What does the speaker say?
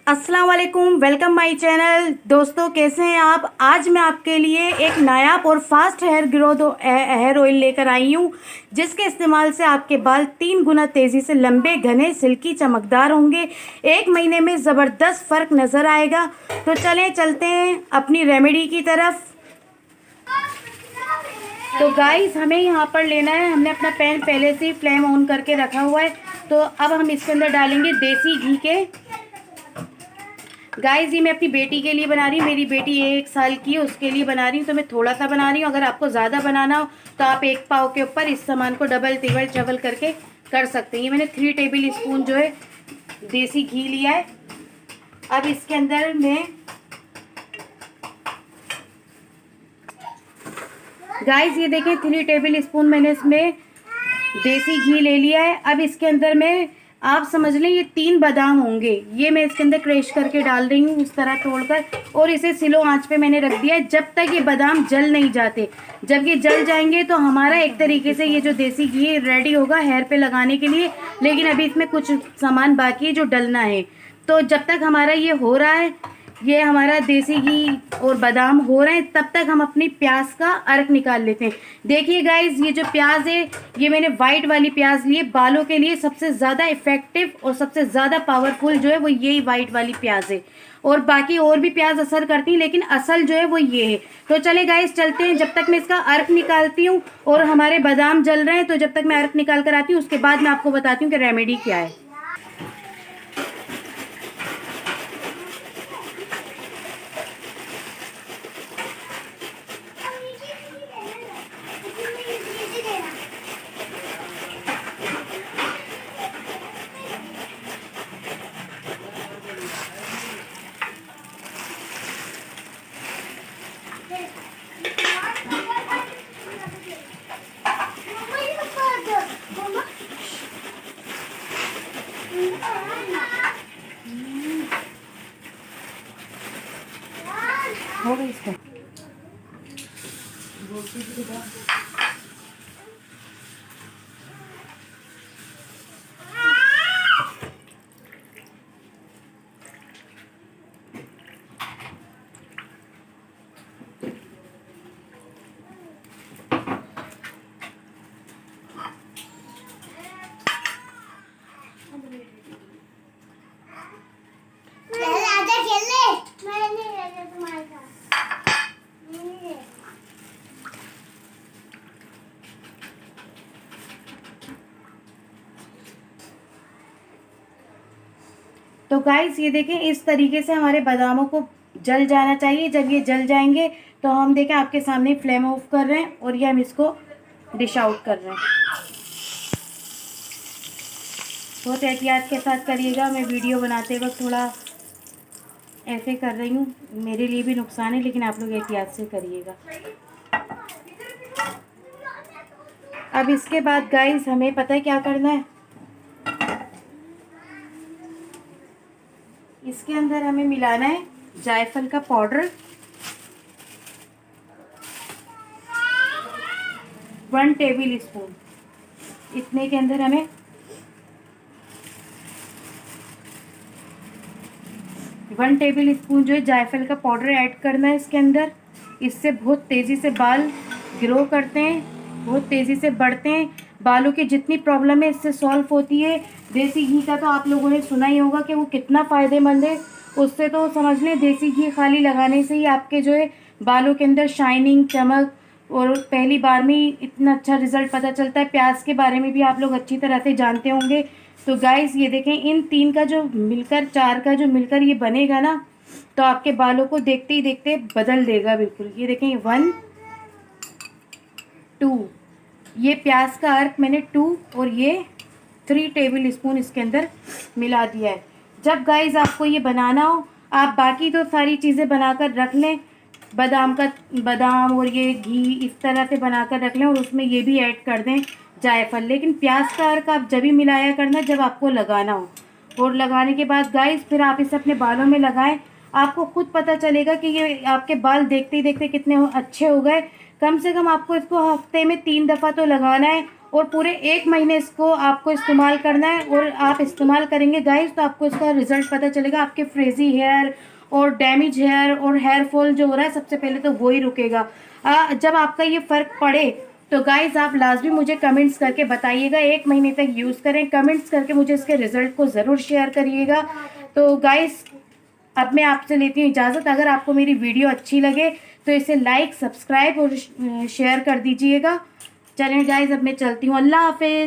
अस्सलाम वालेकुम, welcome my channel. दोस्तों कैसे हैं आप। आज मैं आपके लिए एक नायाब और fast hair growth hair oil लेकर आई हूँ, जिसके इस्तेमाल से आपके बाल 3 गुना तेज़ी से लंबे, घने, सिल्की, चमकदार होंगे। 1 महीने में ज़बरदस्त फ़र्क नज़र आएगा। तो चलते हैं अपनी रेमेडी की तरफ। तो गाइस, हमें यहाँ पर लेना है, हमने अपना पैन पहले से ही फ्लेम ऑन करके रखा हुआ है। तो अब हम इसके अंदर डालेंगे देसी घी के। गाइस, ये मैं अपनी बेटी के लिए बना रही हूँ। मेरी बेटी 1 साल की है, उसके लिए बना रही हूँ, तो मैं थोड़ा सा बना रही हूँ। अगर आपको ज़्यादा बनाना हो तो आप 1 पाव के ऊपर इस सामान को डबल टिबल चबल करके कर सकते हैं। ये मैंने 3 टेबल स्पून जो है देसी घी लिया है। अब इसके अंदर मैं गाइस ये देखें 3 टेबल स्पून मैंने इसमें देसी घी ले लिया है। अब इसके अंदर मैं, आप समझ लें, ये 3 बादाम होंगे, ये मैं इसके अंदर क्रश करके डाल रही हूँ, इस तरह तोड़कर, और इसे स्लो आंच पे मैंने रख दिया है जब तक ये बादाम जल नहीं जाते। जब ये जल जाएंगे तो हमारा एक तरीके से ये जो देसी घी रेडी होगा हेयर पे लगाने के लिए। लेकिन अभी इसमें कुछ सामान बाकी है जो डलना है। तो जब तक हमारा ये हो रहा है, ये हमारा देसी घी और बादाम हो रहे हैं, तब तक हम अपनी प्याज का अर्क निकाल लेते हैं। देखिए गाइस, ये जो प्याज है, ये मैंने वाइट वाली प्याज ली है। बालों के लिए सबसे ज़्यादा इफेक्टिव और सबसे ज़्यादा पावरफुल जो है वो यही वाइट वाली प्याज है। और बाकी और भी प्याज असर करती हैं, लेकिन असल जो है वो ये है। तो चले गाइस, चलते हैं। जब तक मैं इसका अर्क निकालती हूँ और हमारे बादाम जल रहे हैं, तो जब तक मैं अर्क निकाल कर आती हूँ, उसके बाद मैं आपको बताती हूँ कि रेमेडी क्या है। हो गई इसका। तो गाइस ये देखें, इस तरीके से हमारे बादामों को जल जाना चाहिए। जब ये जल जाएंगे तो हम देखें आपके सामने फ्लेम ऑफ कर रहे हैं और ये हम इसको डिश आउट कर रहे हैं। बहुत एहतियात के साथ करिएगा। मैं वीडियो बनाते वक्त थोड़ा ऐसे कर रही हूँ, मेरे लिए भी नुकसान है, लेकिन आप लोग एहतियात से करिएगा। अब इसके बाद गाइस हमें पता है क्या करना है। इसके अंदर हमें मिलाना है जायफल का पाउडर 1 टेबल स्पून। इतने के अंदर हमें 1 टेबल स्पून जो है जायफल का पाउडर ऐड करना है इसके अंदर। इससे बहुत तेज़ी से बाल ग्रो करते हैं, बहुत तेज़ी से बढ़ते हैं। बालों की जितनी प्रॉब्लम है इससे सॉल्व होती है। देसी घी का तो आप लोगों ने सुना ही होगा कि वो कितना फ़ायदेमंद है। उससे तो समझ लें, देसी घी खाली लगाने से ही आपके जो है बालों के अंदर शाइनिंग, चमक, और पहली बार में ही इतना अच्छा रिजल्ट पता चलता है। प्याज के बारे में भी आप लोग अच्छी तरह से जानते होंगे। तो गाइस ये देखें, इन 3 का जो मिलकर, 4 का जो मिलकर ये बनेगा ना, तो आपके बालों को देखते ही देखते बदल देगा बिल्कुल। ये देखें 1 2, ये प्याज का अर्क मैंने 2 और ये 3 टेबल स्पून इसके अंदर मिला दिया है। जब गाइस आपको ये बनाना हो, आप बाकी तो सारी चीज़ें बनाकर रख लें, बादाम और ये घी इस तरह से बनाकर रख लें, और उसमें ये भी ऐड कर दें जायफल। लेकिन प्याज का अर्क आप जब भी मिलाया करना जब आपको लगाना हो। और लगाने के बाद गाइस फिर आप इसे अपने बालों में लगाएं। आपको खुद पता चलेगा कि ये आपके बाल देखते ही देखते कितने अच्छे हो गए। कम से कम आपको इसको हफ्ते में 3 दफ़ा तो लगाना है, और पूरे 1 महीने इसको आपको इस्तेमाल करना है। और आप इस्तेमाल करेंगे गाइस तो आपको इसका रिज़ल्ट पता चलेगा। आपके फ्रेज़ी हेयर और डैमेज हेयर और हेयर फॉल जो हो रहा है सबसे पहले तो वो ही रुकेगा। जब आपका ये फ़र्क पड़े तो गाइस आप लाजमी मुझे कमेंट्स करके बताइएगा। 1 महीने तक यूज़ करें, कमेंट्स करके मुझे इसके रिज़ल्ट को ज़रूर शेयर करिएगा। तो गाइस अब मैं आपसे लेती हूँ इजाज़त। अगर आपको मेरी वीडियो अच्छी लगे तो इसे लाइक, सब्सक्राइब और शेयर कर दीजिएगा। चलें गाइस, अब मैं चलती हूँ। अल्लाह हाफ़िज़।